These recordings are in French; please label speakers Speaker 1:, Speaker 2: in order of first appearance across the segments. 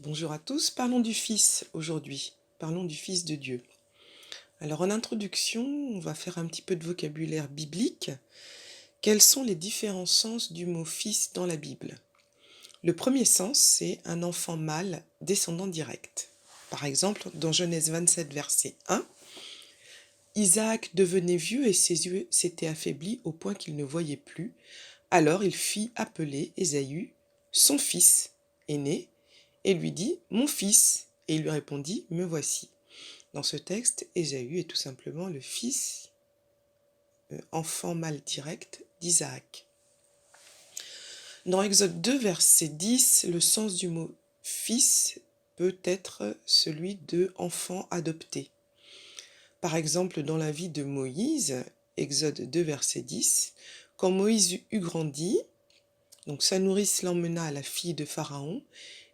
Speaker 1: Bonjour à tous, parlons du Fils aujourd'hui, parlons du Fils de Dieu. Alors en introduction, on va faire un petit peu de vocabulaire biblique. Quels sont les différents sens du mot Fils dans la Bible? Le premier sens, c'est un enfant mâle descendant direct. Par exemple, dans Genèse 27, verset 1, Isaac devenait vieux et ses yeux s'étaient affaiblis au point qu'il ne voyait plus. Alors il fit appeler Ésaü, son fils aîné, et lui dit: Mon fils. Et il lui répondit: Me voici. Dans ce texte, Ésaü est tout simplement le fils, enfant mâle direct d'Isaac. Dans Exode 2, verset 10, le sens du mot fils peut être celui de enfant adopté. Par exemple, dans la vie de Moïse, Exode 2, verset 10, quand Moïse eut grandi, donc sa nourrice l'emmena à la fille de Pharaon,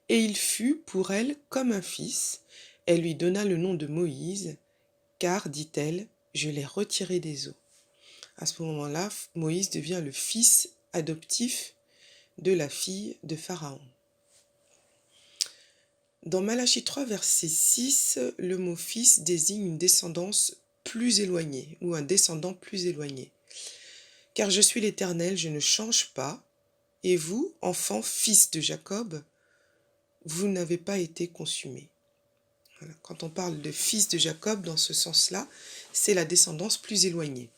Speaker 1: et il fut pour elle comme un fils. Elle lui donna le nom de Moïse, car, dit-elle, je l'ai retiré des eaux. À ce moment-là, Moïse devient le fils adoptif de la fille de Pharaon. Dans Malachie 3, verset 6, le mot fils désigne une descendance plus éloignée ou un descendant plus éloigné. Car je suis l'Éternel, je ne change pas, et vous, enfants, fils de Jacob, vous n'avez pas été consumés. Voilà. Quand on parle de fils de Jacob, dans ce sens-là, c'est la descendance plus éloignée.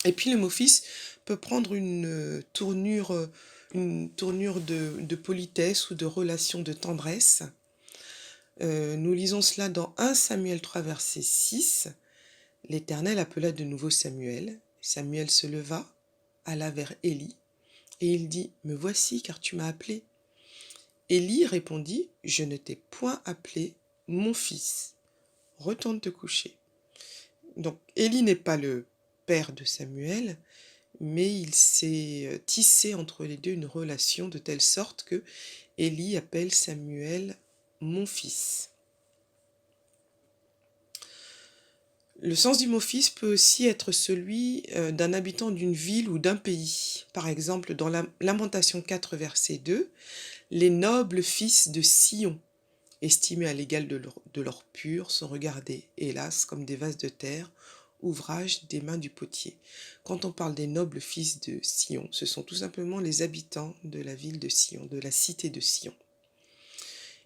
Speaker 1: Et puis le mot fils peut prendre une tournure de politesse ou de relation de tendresse. Nous lisons cela dans 1 Samuel 3, verset 6. L'Éternel appela de nouveau Samuel. Samuel se leva, alla vers Élie, et il dit: Me voici, car tu m'as appelé. Élie répondit: Je ne t'ai point appelé, mon fils. Retourne te coucher. Donc Élie n'est pas le père de Samuel, mais il s'est tissé entre les deux une relation de telle sorte que Élie appelle Samuel mon fils. Le sens du mot fils peut aussi être celui d'un habitant d'une ville ou d'un pays. Par exemple, dans Lamentation 4, verset 2, les nobles fils de Sion, estimés à l'égal de leur pur, sont regardés, hélas, comme des vases de terre, ouvrage des mains du potier. Quand on parle des nobles fils de Sion, ce sont tout simplement les habitants de la ville de Sion, de la cité de Sion.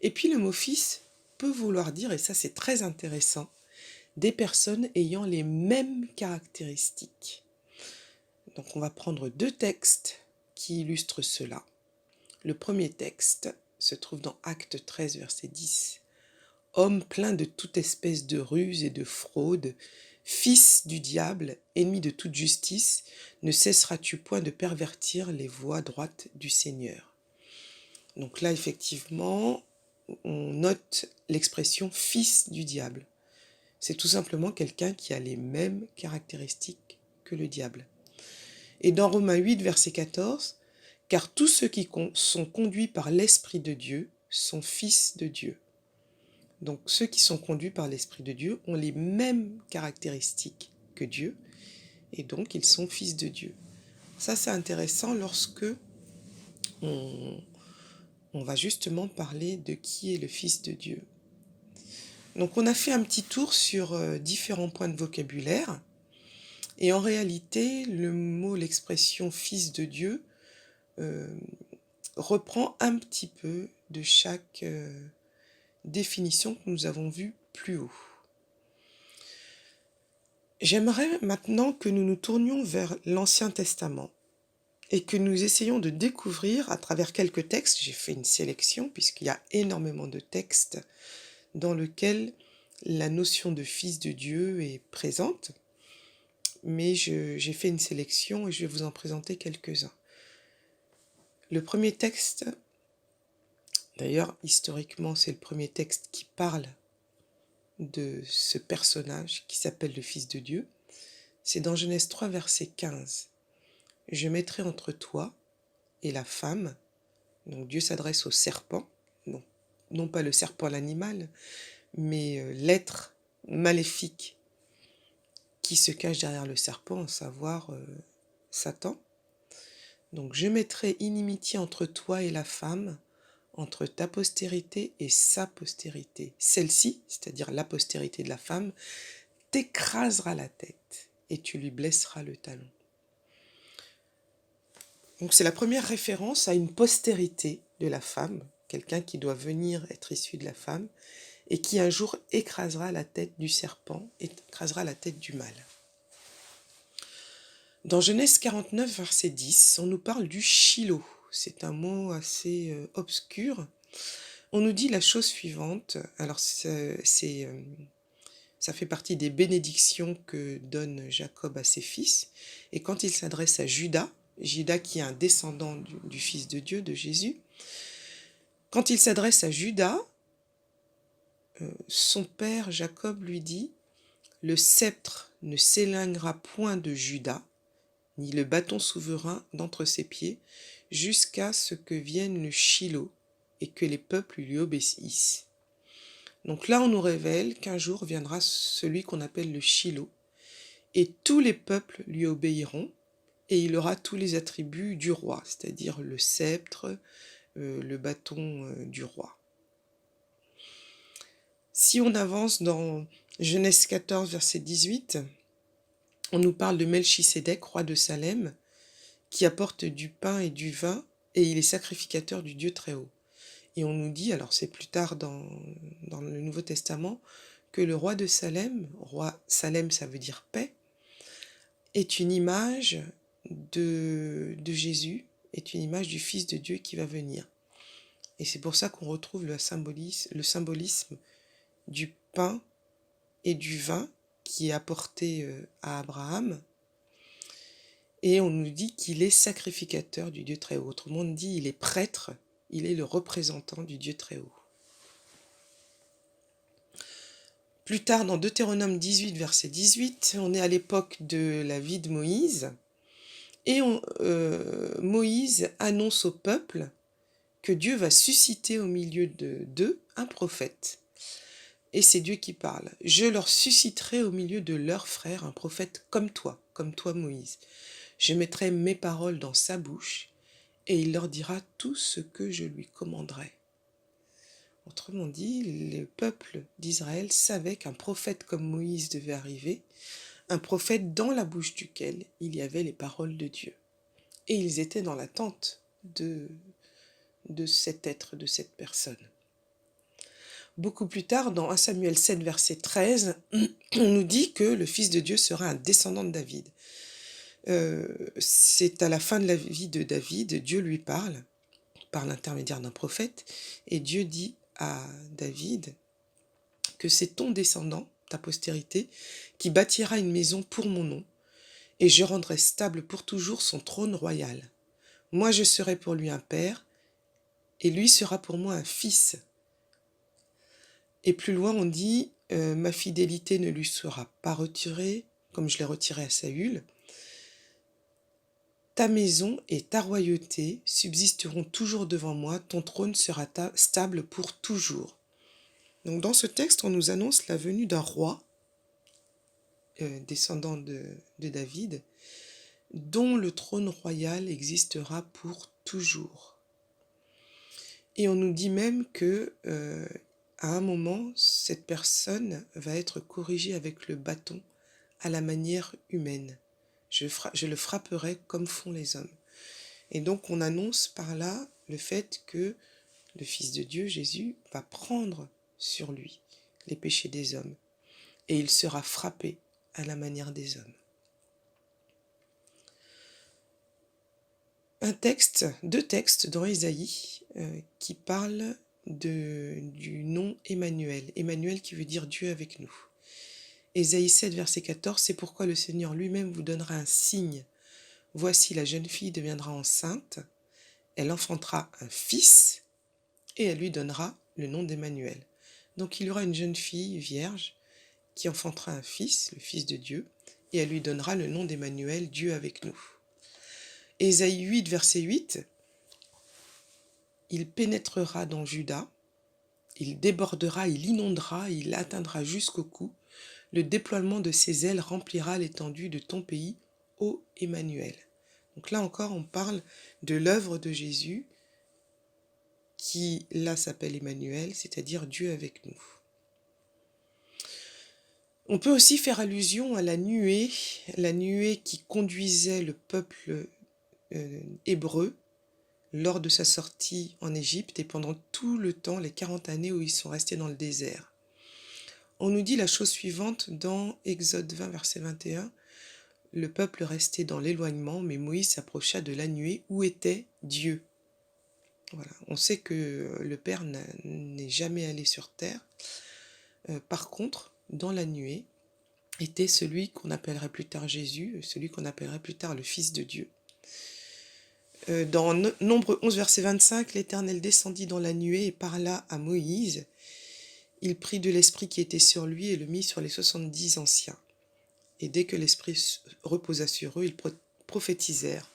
Speaker 1: Et puis le mot fils peut vouloir dire, et ça c'est très intéressant, des personnes ayant les mêmes caractéristiques. Donc on va prendre deux textes qui illustrent cela. Le premier texte se trouve dans Actes 13, verset 10. Homme plein de toute espèce de ruse et de fraude, fils du diable, ennemi de toute justice, ne cesseras-tu point de pervertir les voies droites du Seigneur? Donc là, effectivement, on note l'expression fils du diable. C'est tout simplement quelqu'un qui a les mêmes caractéristiques que le diable. Et dans Romains 8, verset 14, car tous ceux qui sont conduits par l'Esprit de Dieu sont fils de Dieu. Donc ceux qui sont conduits par l'Esprit de Dieu ont les mêmes caractéristiques que Dieu, et donc ils sont fils de Dieu. Ça c'est intéressant lorsque on va justement parler de qui est le Fils de Dieu. Donc on a fait un petit tour sur différents points de vocabulaire, et en réalité le mot, l'expression Fils de Dieu reprend un petit peu de chaque définition que nous avons vue plus haut. J'aimerais maintenant que nous nous tournions vers l'Ancien Testament et que nous essayions de découvrir à travers quelques textes. J'ai fait une sélection puisqu'il y a énormément de textes dans lesquels la notion de fils de Dieu est présente, mais j'ai fait une sélection et je vais vous en présenter quelques-uns. Le premier texte, d'ailleurs historiquement c'est le premier texte qui parle de ce personnage qui s'appelle le Fils de Dieu, c'est dans Genèse 3, verset 15. Je mettrai entre toi et la femme, donc Dieu s'adresse au serpent, non pas le serpent l'animal, mais l'être maléfique qui se cache derrière le serpent, à savoir Satan. Donc je mettrai inimitié entre toi et la femme, entre ta postérité et sa postérité. Celle-ci, c'est-à-dire la postérité de la femme, t'écrasera la tête et tu lui blesseras le talon. Donc c'est la première référence à une postérité de la femme, quelqu'un qui doit venir être issu de la femme, et qui un jour écrasera la tête du serpent, écrasera la tête du mal. Dans Genèse 49, verset 10, on nous parle du Shiloh. C'est un mot assez obscur. On nous dit la chose suivante. Alors, ça fait partie des bénédictions que donne Jacob à ses fils. Et quand il s'adresse à Judas qui est un descendant du Fils de Dieu, de Jésus, quand il s'adresse à Judas, son père Jacob lui dit « Le sceptre ne s'éloignera point de Judas, ni le bâton souverain d'entre ses pieds, jusqu'à ce que vienne le Shiloh et que les peuples lui obéissent. » Donc là, on nous révèle qu'un jour viendra celui qu'on appelle le Shiloh, et tous les peuples lui obéiront, et il aura tous les attributs du roi, c'est-à-dire le sceptre, le bâton du roi. Si on avance dans Genèse 14, verset 18, on nous parle de Melchisédek, roi de Salem, qui apporte du pain et du vin, et il est sacrificateur du Dieu très haut. Et on nous dit, alors c'est plus tard dans le Nouveau Testament, que le roi de Salem, roi Salem ça veut dire paix, est une image de Jésus, est une image du Fils de Dieu qui va venir. Et c'est pour ça qu'on retrouve le symbolisme du pain et du vin qui est apporté à Abraham. Et on nous dit qu'il est sacrificateur du Dieu très haut. Autrement dit, il est prêtre, il est le représentant du Dieu très haut. Plus tard, dans Deutéronome 18, verset 18, on est à l'époque de la vie de Moïse. Et Moïse annonce au peuple que Dieu va susciter au milieu d'eux un prophète. Et c'est Dieu qui parle. « Je leur susciterai au milieu de leurs frères un prophète comme toi Moïse. Je mettrai mes paroles dans sa bouche et il leur dira tout ce que je lui commanderai. » Autrement dit, le peuple d'Israël savait qu'un prophète comme Moïse devait arriver, un prophète dans la bouche duquel il y avait les paroles de Dieu. Et ils étaient dans l'attente de cet être, de cette personne. Beaucoup plus tard, dans 1 Samuel 7, verset 13, on nous dit que le Fils de Dieu sera un descendant de David. C'est à la fin de la vie de David, Dieu lui parle, par l'intermédiaire d'un prophète, et Dieu dit à David que c'est ton descendant, ta postérité, qui bâtira une maison pour mon nom, et je rendrai stable pour toujours son trône royal. Moi je serai pour lui un père, et lui sera pour moi un fils. Et plus loin on dit, ma fidélité ne lui sera pas retirée, comme je l'ai retirée à Saül. Ta maison et ta royauté subsisteront toujours devant moi, ton trône sera stable pour toujours. Donc dans ce texte, on nous annonce la venue d'un roi, descendant de David, dont le trône royal existera pour toujours. Et on nous dit même que à un moment, cette personne va être corrigée avec le bâton à la manière humaine. Je le frapperai comme font les hommes. Et donc on annonce par là le fait que le Fils de Dieu, Jésus, va prendre sur lui les péchés des hommes. Et il sera frappé à la manière des hommes. Deux textes dans Ésaïe qui parlent du nom Emmanuel. Emmanuel qui veut dire Dieu avec nous. Ésaïe 7, verset 14, c'est pourquoi le Seigneur lui-même vous donnera un signe. Voici, la jeune fille deviendra enceinte, elle enfantera un fils et elle lui donnera le nom d'Emmanuel. Donc il y aura une jeune fille vierge qui enfantera un fils, le Fils de Dieu, et elle lui donnera le nom d'Emmanuel, Dieu avec nous. Ésaïe 8, verset 8, il pénétrera dans Juda, il débordera, il inondera, il atteindra jusqu'au cou. Le déploiement de ses ailes remplira l'étendue de ton pays, ô Emmanuel. Donc là encore, on parle de l'œuvre de Jésus qui là s'appelle Emmanuel, c'est-à-dire Dieu avec nous. On peut aussi faire allusion à la nuée qui conduisait le peuple hébreu lors de sa sortie en Égypte et pendant tout le temps, les 40 années où ils sont restés dans le désert. On nous dit la chose suivante dans Exode 20, verset 21. Le peuple restait dans l'éloignement, mais Moïse s'approcha de la nuée où était Dieu. Voilà. On sait que le Père n'est jamais allé sur terre. Par contre, dans la nuée était celui qu'on appellerait plus tard Jésus, celui qu'on appellerait plus tard le Fils de Dieu. Dans Nombre 11, verset 25, l'Éternel descendit dans la nuée et parla à Moïse. Il prit de l'esprit qui était sur lui et le mit sur les 70 anciens. Et dès que l'esprit reposa sur eux, ils prophétisèrent.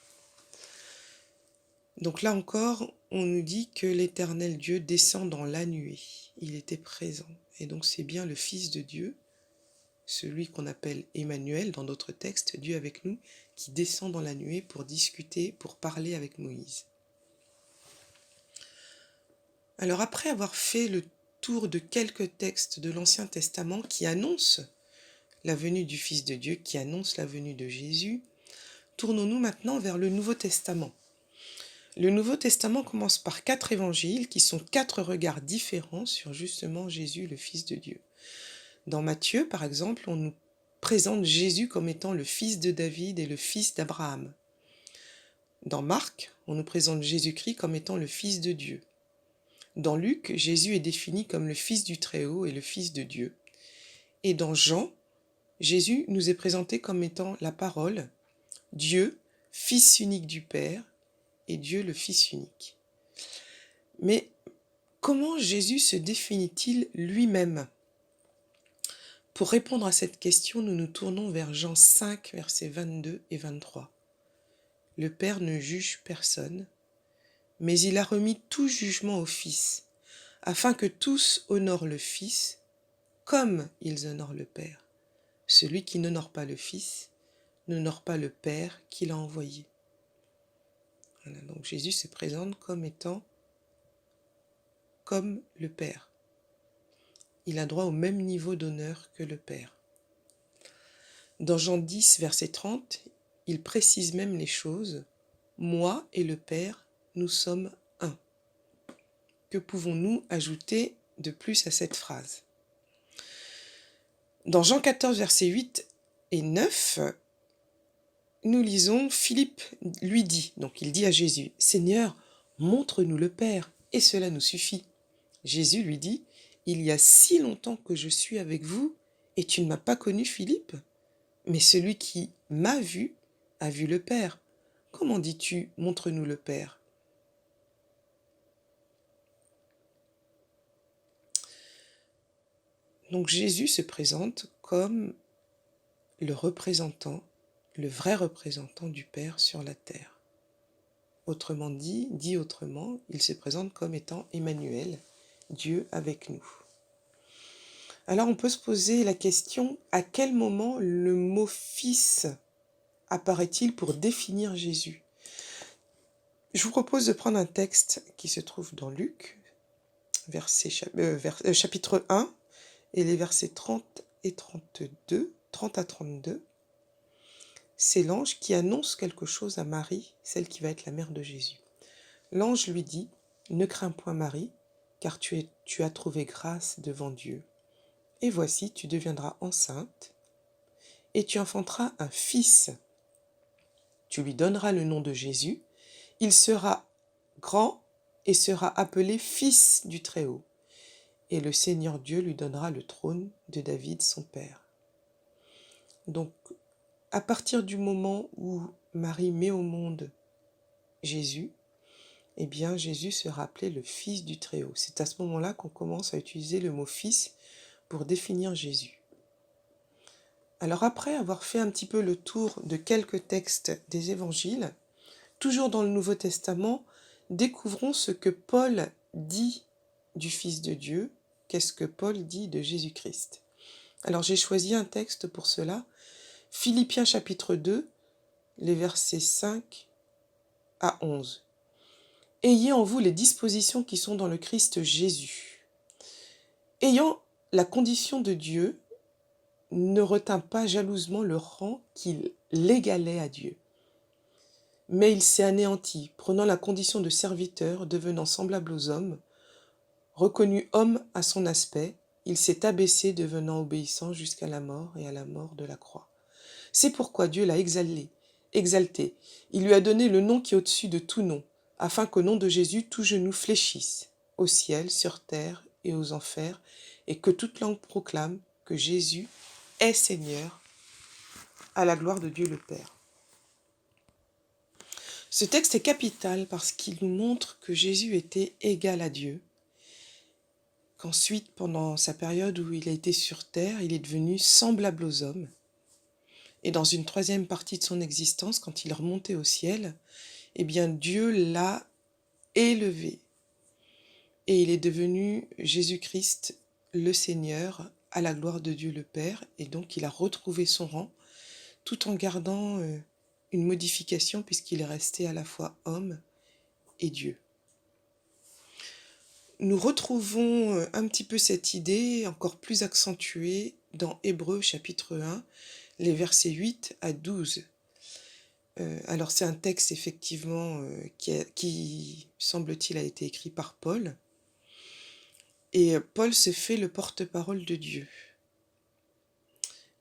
Speaker 1: Donc là encore, on nous dit que l'Éternel Dieu descend dans la nuée. Il était présent. Et donc c'est bien le Fils de Dieu, celui qu'on appelle Emmanuel dans d'autres textes, Dieu avec nous, qui descend dans la nuée pour discuter, pour parler avec Moïse. Alors après avoir fait le tour de quelques textes de l'Ancien Testament qui annoncent la venue du Fils de Dieu, qui annoncent la venue de Jésus, tournons-nous maintenant vers le Nouveau Testament. Le Nouveau Testament commence par 4 évangiles qui sont 4 regards différents sur justement Jésus, le Fils de Dieu. Dans Matthieu, par exemple, on nous présente Jésus comme étant le fils de David et le fils d'Abraham. Dans Marc, on nous présente Jésus-Christ comme étant le Fils de Dieu. Dans Luc, Jésus est défini comme le Fils du Très-Haut et le Fils de Dieu. Et dans Jean, Jésus nous est présenté comme étant la parole, Dieu, Fils unique du Père, et Dieu le Fils unique. Mais comment Jésus se définit-il lui-même ? Pour répondre à cette question, nous nous tournons vers Jean 5, versets 22 et 23. Le Père ne juge personne, mais il a remis tout jugement au Fils, afin que tous honorent le Fils comme ils honorent le Père. Celui qui n'honore pas le Fils n'honore pas le Père qui l'a envoyé. Voilà, donc Jésus se présente comme étant comme le Père. Il a droit au même niveau d'honneur que le Père. Dans Jean 10, verset 30, il précise même les choses. Moi et le Père, nous sommes un. Que pouvons-nous ajouter de plus à cette phrase ? Dans Jean 14, versets 8 et 9, nous lisons, Philippe lui dit, donc il dit à Jésus, « Seigneur, montre-nous le Père, et cela nous suffit. » Jésus lui dit, « Il y a si longtemps que je suis avec vous, et tu ne m'as pas connu, Philippe ? Mais celui qui m'a vu a vu le Père. Comment dis-tu, montre-nous le Père ? » Donc Jésus se présente comme le représentant, le vrai représentant du Père sur la terre. Autrement dit autrement, il se présente comme étant Emmanuel, Dieu avec nous. Alors on peut se poser la question, à quel moment le mot « fils » apparaît-il pour définir Jésus ? Je vous propose de prendre un texte qui se trouve dans Luc, chapitre 1, et les versets 30 et 32, 30 à 32. C'est l'ange qui annonce quelque chose à Marie, celle qui va être la mère de Jésus. L'ange lui dit, « Ne crains point Marie, car tu as trouvé grâce devant Dieu. Et voici, tu deviendras enceinte, et tu enfanteras un fils. Tu lui donneras le nom de Jésus. Il sera grand et sera appelé Fils du Très-Haut. Et le Seigneur Dieu lui donnera le trône de David, son père. » Donc, à partir du moment où Marie met au monde Jésus, eh bien Jésus sera appelé le Fils du Très-Haut. C'est à ce moment-là qu'on commence à utiliser le mot « fils » pour définir Jésus. Alors après avoir fait un petit peu le tour de quelques textes des évangiles, toujours dans le Nouveau Testament, découvrons ce que Paul dit du Fils de Dieu. Qu'est-ce que Paul dit de Jésus-Christ ? Alors j'ai choisi un texte pour cela, Philippiens chapitre 2, les versets 5 à 11. Ayez en vous les dispositions qui sont dans le Christ Jésus. Ayant la condition de Dieu, ne retint pas jalousement le rang qui l'égalait à Dieu. Mais il s'est anéanti, prenant la condition de serviteur, devenant semblable aux hommes. Reconnu homme à son aspect, il s'est abaissé, devenant obéissant jusqu'à la mort et à la mort de la croix. C'est pourquoi Dieu l'a exalté. Il lui a donné le nom qui est au-dessus de tout nom, afin qu'au nom de Jésus, tout genou fléchisse, au ciel, sur terre et aux enfers, et que toute langue proclame que Jésus est Seigneur, à la gloire de Dieu le Père. Ce texte est capital parce qu'il nous montre que Jésus était égal à Dieu, qu'ensuite, pendant sa période où il a été sur terre, il est devenu semblable aux hommes. Et dans une troisième partie de son existence, quand il est remonté au ciel, eh bien Dieu l'a élevé. Et il est devenu Jésus-Christ, le Seigneur, à la gloire de Dieu le Père. Et donc il a retrouvé son rang, tout en gardant une modification, puisqu'il est resté à la fois homme et Dieu. Nous retrouvons un petit peu cette idée encore plus accentuée dans Hébreux chapitre 1, les versets 8 à 12. Alors c'est un texte effectivement qui, semble-t-il, a été écrit par Paul. Et Paul se fait le porte-parole de Dieu.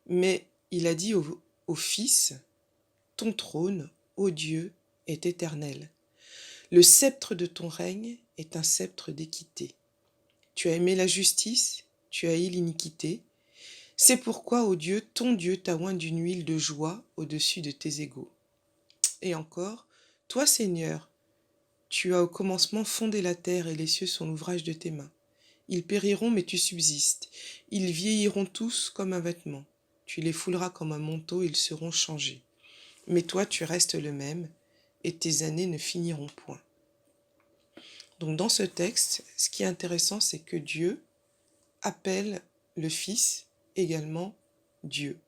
Speaker 1: Mais il a dit au Fils, « Ton trône, ô Dieu, est éternel. Le sceptre de ton règne est un sceptre d'équité. Tu as aimé la justice, tu as haï l'iniquité. C'est pourquoi, ô Dieu, ton Dieu t'a oint d'une huile de joie au-dessus de tes égaux. » Et encore, « Toi, Seigneur, tu as au commencement fondé la terre et les cieux sont l'ouvrage de tes mains. Ils périront, mais tu subsistes. Ils vieilliront tous comme un vêtement. Tu les fouleras comme un manteau, ils seront changés. Mais toi, tu restes le même, et tes années ne finiront point. » Donc dans ce texte, ce qui est intéressant, c'est que Dieu appelle le Fils également Dieu.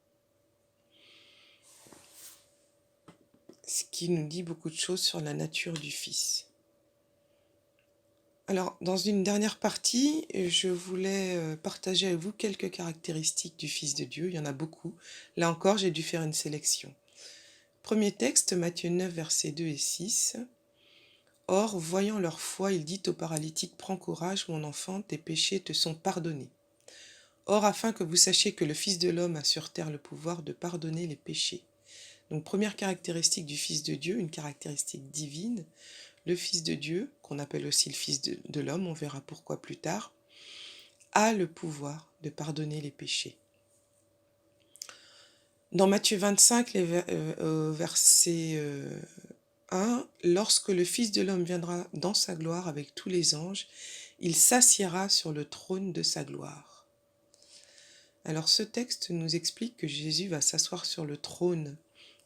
Speaker 1: Ce qui nous dit beaucoup de choses sur la nature du Fils. Alors, dans une dernière partie, je voulais partager avec vous quelques caractéristiques du Fils de Dieu. Il y en a beaucoup. Là encore, j'ai dû faire une sélection. Premier texte, Matthieu 9, versets 2 et 6. « Or, voyant leur foi, il dit au paralytique, « Prends courage, mon enfant, tes péchés te sont pardonnés. » Or, afin que vous sachiez que le Fils de l'homme a sur terre le pouvoir de pardonner les péchés. Donc, première caractéristique du Fils de Dieu, une caractéristique divine. Le Fils de Dieu, qu'on appelle aussi le Fils de l'homme, on verra pourquoi plus tard, a le pouvoir de pardonner les péchés. Dans Matthieu 25, verset 1, « Lorsque le Fils de l'homme viendra dans sa gloire avec tous les anges, il s'assiera sur le trône de sa gloire. » Alors ce texte nous explique que Jésus va s'asseoir sur le trône.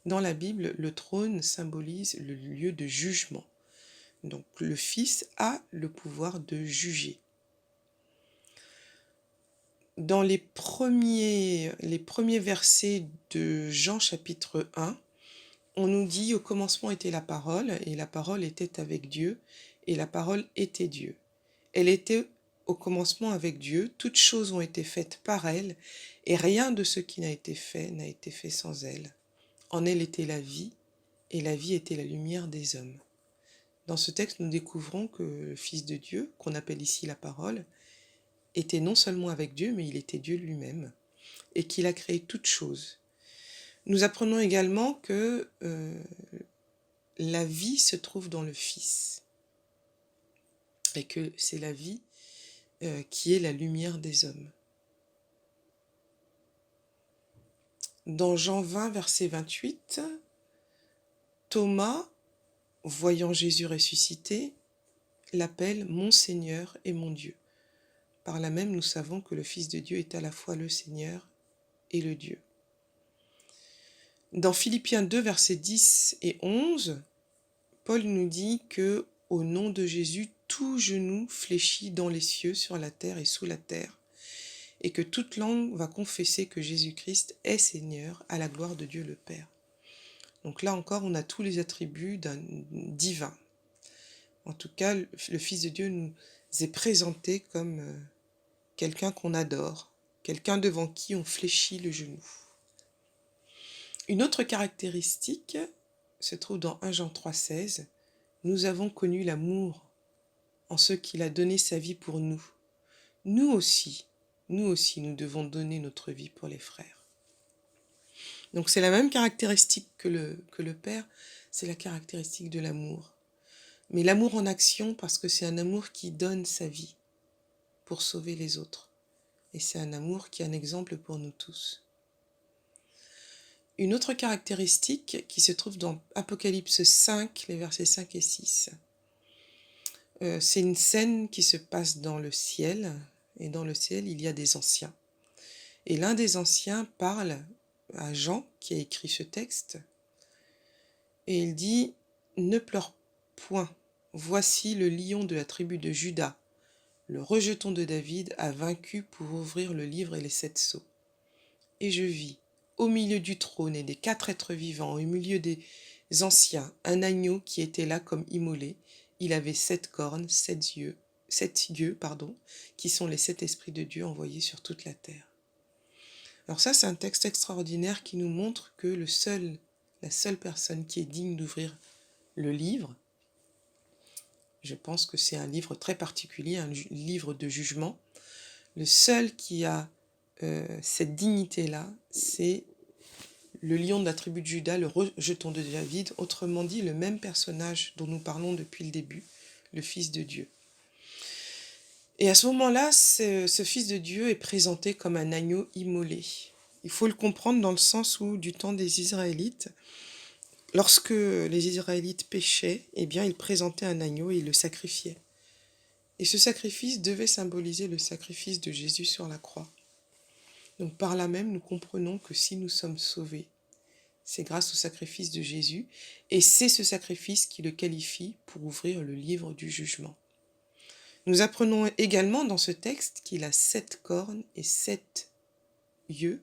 Speaker 1: Dans la Bible, le trône symbolise le lieu de jugement. Donc le Fils a le pouvoir de juger. Dans les premiers versets de Jean chapitre 1, on nous dit « Au commencement était la parole, et la parole était avec Dieu, et la parole était Dieu. Elle était au commencement avec Dieu, toutes choses ont été faites par elle, et rien de ce qui n'a été fait sans elle. En elle était la vie, et la vie était la lumière des hommes. » Dans ce texte, nous découvrons que le Fils de Dieu, qu'on appelle ici la parole, était non seulement avec Dieu, mais il était Dieu lui-même, et qu'il a créé toutes choses. Nous apprenons également que la vie se trouve dans le Fils, et que c'est la vie qui est la lumière des hommes. Dans Jean 20, verset 28, Thomas, voyant Jésus ressuscité, l'appelle « Mon Seigneur et mon Dieu ». Par là même, nous savons que le Fils de Dieu est à la fois le Seigneur et le Dieu. Dans Philippiens 2, versets 10 et 11, Paul nous dit que au nom de Jésus, tout genou fléchit dans les cieux, sur la terre et sous la terre, et que toute langue va confesser que Jésus-Christ est Seigneur, à la gloire de Dieu le Père. Donc là encore, on a tous les attributs d'un divin. En tout cas, le Fils de Dieu nous est présenté comme quelqu'un qu'on adore, quelqu'un devant qui on fléchit le genou. Une autre caractéristique se trouve dans 1 Jean 3,16. Nous avons connu l'amour en ce qu'il a donné sa vie pour nous. Nous aussi, nous devons donner notre vie pour les frères. Donc c'est la même caractéristique que le Père, c'est la caractéristique de l'amour. Mais l'amour en action, parce que c'est un amour qui donne sa vie pour sauver les autres. Et c'est un amour qui est un exemple pour nous tous. Une autre caractéristique qui se trouve dans Apocalypse 5, les versets 5 et 6. C'est une scène qui se passe dans le ciel, et dans le ciel, il y a des anciens. Et l'un des anciens parle à Jean, qui a écrit ce texte, et il dit « Ne pleure point, voici le lion de la tribu de Juda, le rejeton de David a vaincu pour ouvrir le livre et les 7 sceaux. Et je vis, au milieu du trône et des 4 êtres vivants, au milieu des anciens, un agneau qui était là comme immolé. Il avait 7 cornes, 7 yeux, qui sont les 7 esprits de Dieu envoyés sur toute la terre. » Alors ça, c'est un texte extraordinaire qui nous montre que la seule personne qui est digne d'ouvrir le livre, je pense que c'est un livre très particulier, un livre de jugement, le seul qui a cette dignité-là, c'est le lion de la tribu de Juda, le rejeton de David, autrement dit le même personnage dont nous parlons depuis le début, le Fils de Dieu. Et à ce moment-là, ce Fils de Dieu est présenté comme un agneau immolé. Il faut le comprendre dans le sens où, du temps des Israélites, lorsque les Israélites péchaient, eh bien, ils présentaient un agneau et ils le sacrifiaient. Et ce sacrifice devait symboliser le sacrifice de Jésus sur la croix. Donc par là même, nous comprenons que si nous sommes sauvés, c'est grâce au sacrifice de Jésus, et c'est ce sacrifice qui le qualifie pour ouvrir le livre du jugement. Nous apprenons également dans ce texte qu'il a 7 cornes et 7 yeux,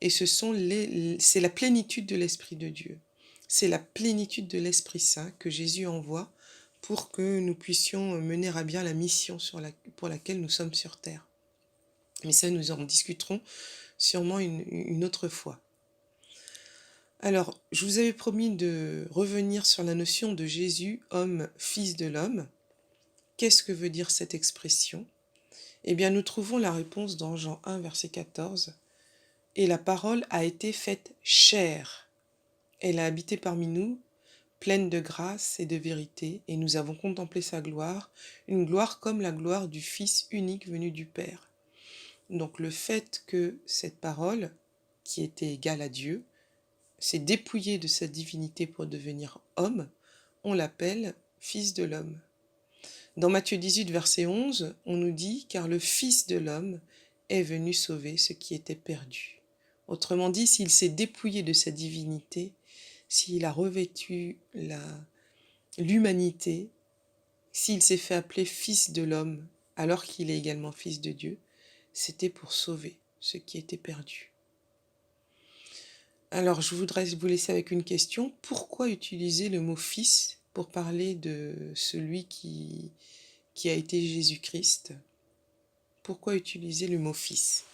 Speaker 1: et c'est la plénitude de l'Esprit de Dieu. C'est la plénitude de l'Esprit Saint que Jésus envoie pour que nous puissions mener à bien la mission pour laquelle nous sommes sur terre. Mais ça, nous en discuterons sûrement une autre fois. Alors, je vous avais promis de revenir sur la notion de Jésus, homme, fils de l'homme. Qu'est-ce que veut dire cette expression ? Eh bien, nous trouvons la réponse dans Jean 1, verset 14. « Et la parole a été faite chair. Elle a habité parmi nous, pleine de grâce et de vérité, et nous avons contemplé sa gloire, une gloire comme la gloire du Fils unique venu du Père. » Donc le fait que cette parole, qui était égale à Dieu, s'est dépouillée de sa divinité pour devenir homme, on l'appelle Fils de l'homme. Dans Matthieu 18, verset 11, on nous dit « Car le Fils de l'homme est venu sauver ce qui était perdu. » Autrement dit, s'il s'est dépouillé de sa divinité, s'il a revêtu l'humanité, s'il s'est fait appeler Fils de l'homme alors qu'il est également Fils de Dieu, c'était pour sauver ce qui était perdu. Alors, je voudrais vous laisser avec une question. Pourquoi utiliser le mot « fils » pour parler de celui qui a été Jésus-Christ ? Pourquoi utiliser le mot « fils » ?